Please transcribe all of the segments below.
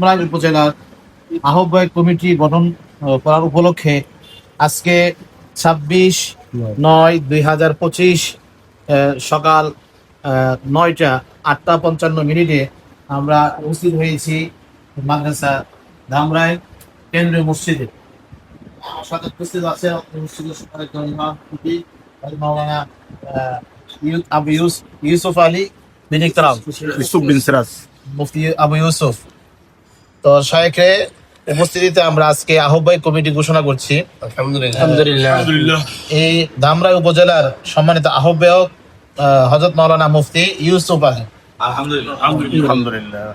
ধামরাই উপজেলার আহ্বায়ক কমিটি গঠন করার উপলক্ষে আজকে 26/9/2025 সকাল 8:55 আমরা উপস্থিত হয়েছি মাদ্রাসা ধামরাই কেন্দ্রীয় মসজিদে। সাথে উপস্থিত আছে মসজিদের সরকারি ইমাম মাওলানা আবু ইউসুফ আলী বিন ইকরাম, ইউসুফ বিন সিরাজ, মুফতি আবু ইউসুফ। তো শায়েখে উপস্থিতিতে আমরা আজকে আহ্বায়ক কমিটি ঘোষণা করছি। আলহামদুলিল্লাহ। এই ধামরাই উপজেলার সম্মানিত আহ্বায়ক হযরত মাওলানা মুফতি ইউসুফ আলী। আলহামদুলিল্লাহ।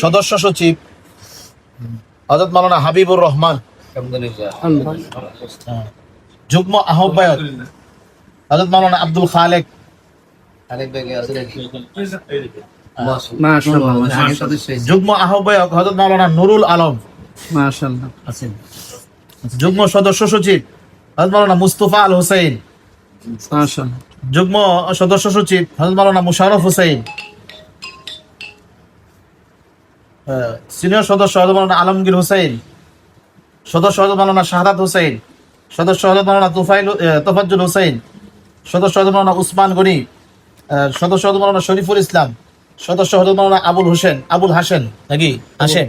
সদস্য সচিব হযরত মাওলানা হাবিবুর রহমান। যুগ্ম আহ্বায়ক হযরত মাওলানা আব্দুল খালেক। যুগ্ম আহ্বায়ক হযরত মাওলানা নুরুল আলম। আছেন। যুগ্ম সদস্য সচিব হযরত মাওলানা মুস্তাফা আল হোসেন। যুগ্ম সদস্য সচিব হযরত মাওলানা মুশাররফ হোসেন। সিনিয়র সদস্য হযরত মাওলানা আলমগীর হোসেন। সদস্য হযরত মাওলানা শাহাদাত হোসেন। সদস্য হযরত মাওলানা তোফাজ্জল হোসেন। সদস্য হযরত মাওলানা উসমান গনি। সদস্য হযরত মাওলানা শরীফুল ইসলাম। সদস্য হযরত মাওলানা আবুল হাসেন নাকি হাসেন।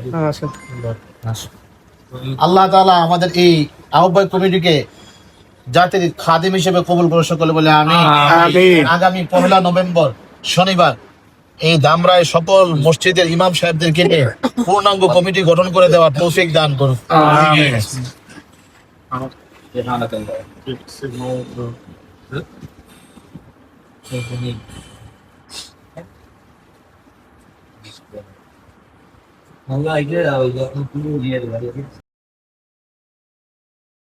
আল্লাহ তাআলা আমাদের এই আহ্বায়ক কমিটিকে জাতির খাদিম হিসেবে কবুল করে সকলে বলে আমিন। আগামী 1 নভেম্বর শনিবার এই ধামরায় সকল মসজিদের ইমাম সাহেবদেরকে নিয়ে পূর্ণাঙ্গ কমিটি গঠন করে দেওয়ার তৌফিক দান করুন। Allah aja,